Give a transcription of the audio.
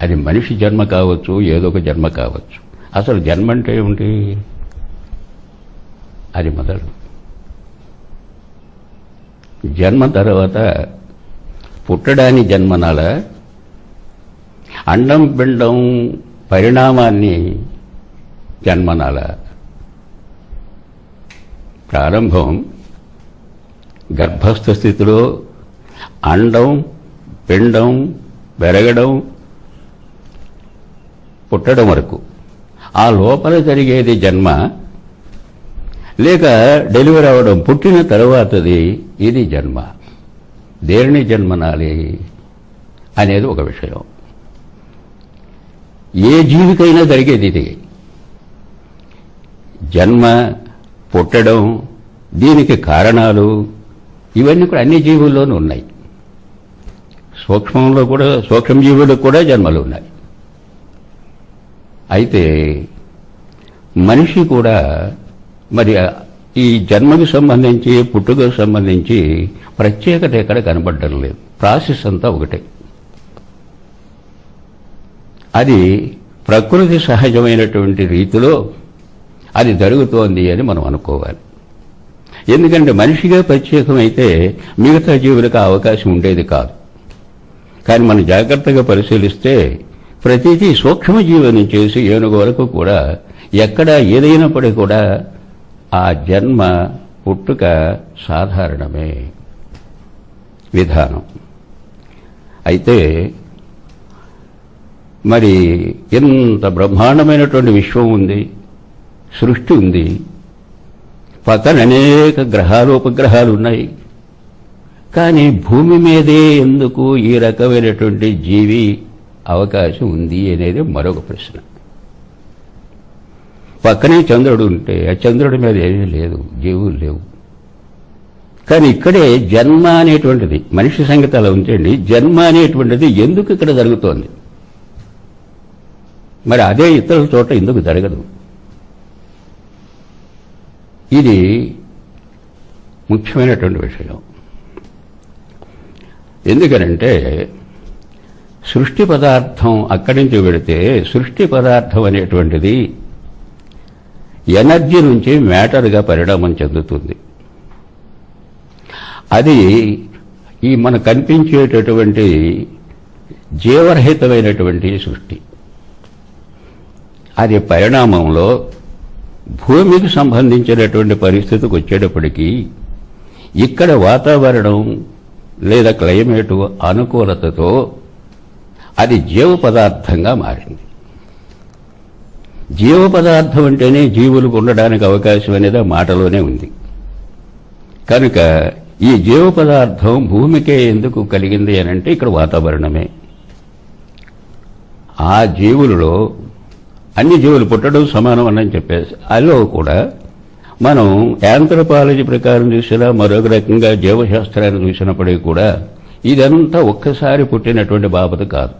అది మనిషి జన్మ కావచ్చు, ఏదో ఒక జన్మ కావచ్చు. అసలు జన్మ అంటే ఏమిటి? అది మొదలు. జన్మ తర్వాత పుట్టడాన్ని జన్మనాల, అండం పిండం పరిణామాన్ని జన్మనాల. ప్రారంభం గర్భస్థ స్థితిలో అండం పిండం పెరగడం పుట్టడం వరకు, ఆ లోపల జరిగేది జన్మ, లేక డెలివరీ అవ్వడం, పుట్టిన తరువాతది ఇది జన్మ. దేనిని జన్మనాలి అనేది ఒక విషయం. ఏ జీవికైనా జరిగేది ఇది. జన్మ, పుట్టడం, దీనికి కారణాలు ఇవన్నీ కూడా అన్ని జీవుల్లోనూ ఉన్నాయి. సూక్ష్మంలో కూడా, సూక్ష్మ జీవులకు కూడా జన్మలు ఉన్నాయి. అయితే మనిషి కూడా మరి ఈ జన్మకు సంబంధించి, పుట్టుకకు సంబంధించి ప్రత్యేకత ఎక్కడ కనబడడం లేదు. ప్రాసెస్ అంతా ఒకటే. అది ప్రకృతి సహజమైనటువంటి రీతిలో అది జరుగుతోంది అని మనం అనుకోవాలి. ఎందుకంటే మనిషిగా ప్రత్యేకమైతే మిగతా జీవులకు అవకాశం ఉండేది కాదు. కానీ మనం జాగ్రత్తగా పరిశీలిస్తే ప్రతిదీ సూక్ష్మజీవి చేసి ఏనుగు వరకు కూడా ఎక్కడ ఏదైనప్పటికీ కూడా ఆ జన్మ పుట్టుక సాధారణమే విధానం. అయితే మరి ఎంత బ్రహ్మాండమైనటువంటి విశ్వం ఉంది, సృష్టి ఉంది, పక్కన అనేక గ్రహాలు ఉపగ్రహాలు ఉన్నాయి. కానీ భూమి మీదే ఎందుకు ఈ రకమైనటువంటి జీవి అవకాశం ఉంది అనేది మరొక ప్రశ్న. పక్కనే చంద్రుడు ఉంటే ఆ చంద్రుడి మీద ఏమీ లేదు, జీవులు లేవు. కానీ ఇక్కడే జన్మ అనేటువంటిది, మనిషి సంగతి అలా ఉంచండి, జన్మ అనేటువంటిది ఎందుకు ఇక్కడ జరుగుతోంది? మరి అదే ఇతరుల చోట ఎందుకు జరగదు? ఇది ముఖ్యమైనటువంటి విషయం. ఎందుకనంటే సృష్టి పదార్థం అక్కడి నుంచి వెళితే, సృష్టి పదార్థం అనేటువంటిది ఎనర్జీ నుంచి మ్యాటర్గా పరిణామం చెందుతుంది. అది ఈ మనకు కనిపించేటటువంటి జీవరహితమైనటువంటి సృష్టి. అది పరిణామంలో భూమికి సంబంధించినటువంటి పరిస్థితికి వచ్చేటప్పటికీ ఇక్కడ వాతావరణం లేదా క్లైమేటు అనుకూలతతో అది జీవ పదార్థంగా మారింది. జీవ పదార్థం అంటేనే జీవులకు ఉండడానికి అవకాశం అనేది ఆ మాటలోనే ఉంది. కనుక ఈ జీవ పదార్థం భూమికే ఎందుకు కలిగింది అనంటే ఇక్కడ వాతావరణమే. ఆ జీవులలో అన్ని జీవులు పుట్టడం సమానం అని చెప్పేసి అలో కూడా మనం యాంథ్రోపాలజీ ప్రకారం చూసినా, మరొక రకంగా జీవశాస్త్రాన్ని చూసినప్పటికీ కూడా ఇదంతా ఒక్కసారి పుట్టినటువంటి బాబత కాదు.